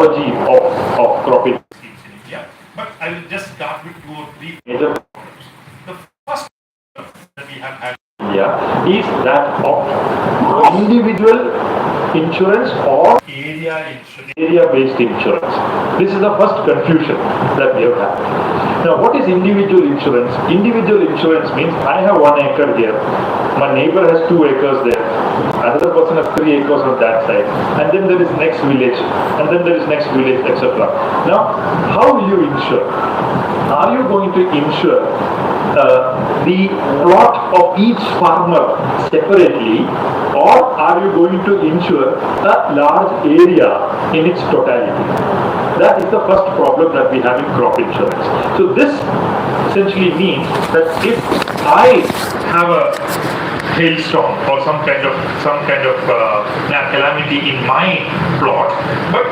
of crop insurance schemes in India, but I will just start with 2 or 3 major problems. The first problem that we have had in India is that of individual insurance or area-based insurance. This is the first confusion that we have had. Now, what is individual insurance? Individual insurance means I have 1 acre here, my neighbor has 2 acres there, another person has 3 acres on that side, and then there is next village, and then there is next village, etc. Now, how will you insure? Are you going to insure the plot of each farmer separately, or are you going to insure a large area in its totality? That is the first problem that we have in crop insurance. So this essentially means that if I have a hailstorm or some kind of calamity in my plot, but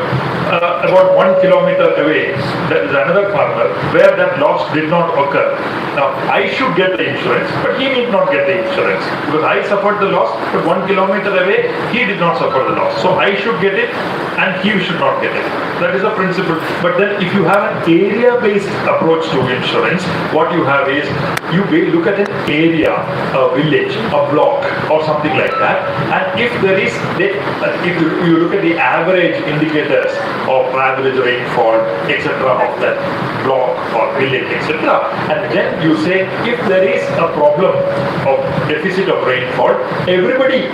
about 1 kilometer away there is another farmer where that loss did not occur. Now I should get the insurance, but he need not get the insurance because I suffered the loss, but 1 kilometer away he did not suffer the loss. So I should get it and he should not get it. That is the principle. But then if you have an area-based approach to insurance, what you have is you look at an area, a village, a block or something like that, and if there is, if you look at the average indicators of average rainfall, etc. of that block or village, etc., and then you say if there is a problem of deficit of rainfall, everybody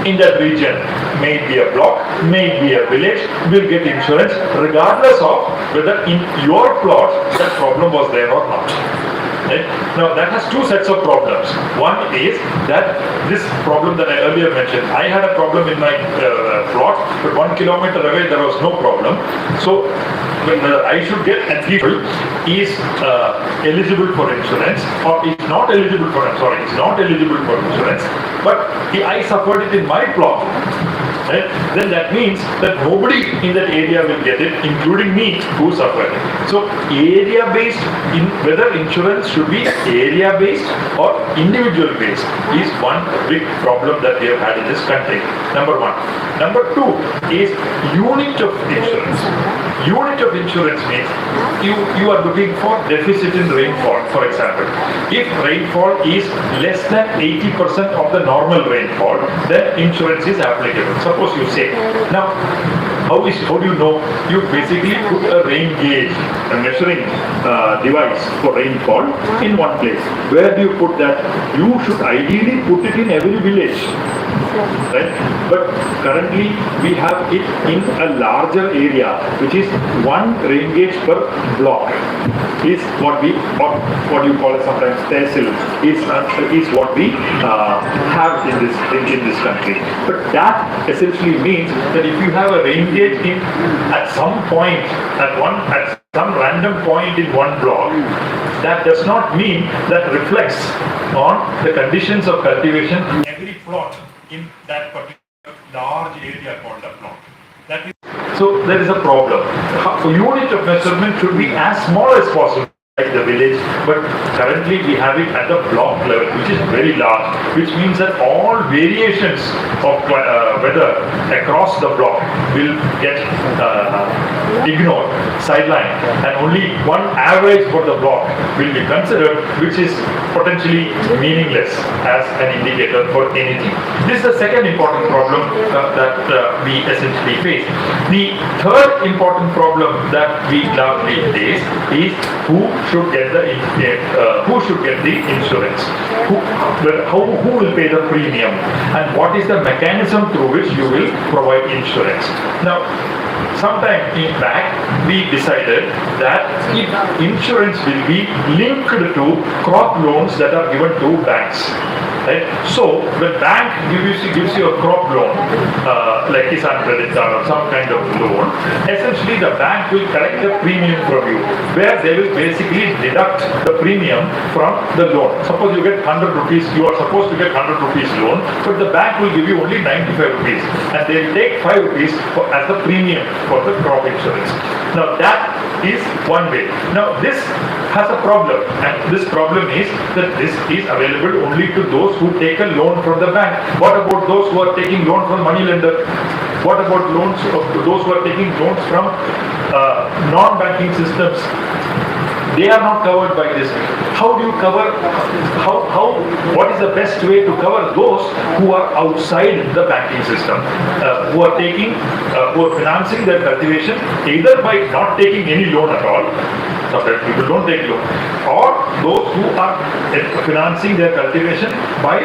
in that region, may it be a block, may it be a village, will get insurance regardless of whether in your plot that problem was there or not. Right? Now that has 2 sets of problems. One is that this problem that I earlier mentioned, I had a problem in my plot, but 1 kilometer away there was no problem. So whether I should get and people is eligible for insurance or is not eligible for insurance, but I suffered it in my plot. Right? Then that means that nobody in that area will get it, including me who suffered. So area-based, whether insurance should be area-based or individual-based is one big problem that we have had in this country. Number 1. Number 2 is unit of insurance. Unit of insurance means you are looking for deficit in rainfall, for example. If rainfall is less than 80% of the normal rainfall, then insurance is applicable. Suppose you say, now how do you know? You basically put a rain gauge, a measuring device for rainfall in one place. Where do you put that? You should ideally put it in every village. Right? But currently we have it in a larger area, which is 1 rain gauge per block is what we, or what you call it sometimes tehsil, is what we have in this country. But that essentially means that if you have a rain gauge at some point, at some random point in one block, that does not mean that reflects on the conditions of cultivation in every plot in that particular large area called a plot. That is, so there is a problem. So unit of measurement should be as small as possible, like the village, but currently we have it at the block level, which is very large, which means that all variations of weather across the block will get ignored, sidelined, and only one average for the block will be considered, which is potentially meaningless as an indicator for anything. This is the second important problem that we essentially face. The third important problem that we largely face is who should get the insurance, who will pay the premium, and what is the mechanism through which you will provide insurance. Now, sometime back we decided that insurance will be linked to crop loans that are given to banks. Right? So when bank gives you a crop loan, like Kisan Credit Card or some kind of loan, essentially the bank will collect the premium from you, where they will basically deduct the premium from the loan. Suppose you get 100 rupees, you are supposed to get 100 rupees loan, but the bank will give you only 95 rupees, and they will take 5 rupees as the premium for the crop insurance. Now that is one way. Now this has a problem, and this problem is that this is available only to those who take a loan from the bank. What about those who are taking loan from money lender? What about loans of those who are taking loans from non-banking systems? They are not covered by this. How do you cover, what is the best way to cover those who are outside the banking system, who are financing their cultivation either by not taking any loan at all, sometimes people don't take loan, or those who are financing their cultivation by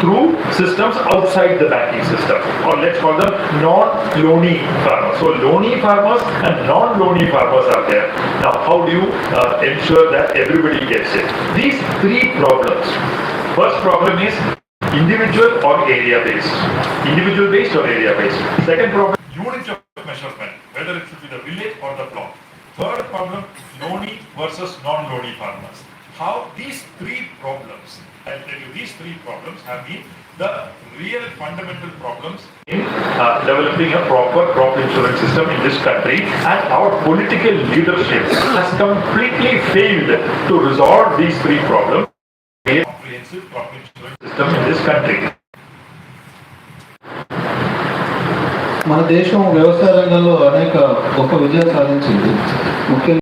through systems outside the banking system, or let's call them non-loany farmers. So loany farmers and non-loany farmers are there. Now how do you ensure that everybody gets it? These three problems. First problem is individual or area based. Individual based or area based. Second problem, unit of measurement, whether it should be the village or the plot. Third problem, loany versus non-loany farmers. How these three problems, I'll tell you, these three problems have been the real fundamental problems in developing a proper crop insurance system in this country, and our political leadership has completely failed to resolve these three problems. A comprehensive crop insurance system in this country. మన దేశం వ్యవసాయ రంగంలో అనేక గొప్ప విజయాలు సాధించింది. ముఖ్యంగా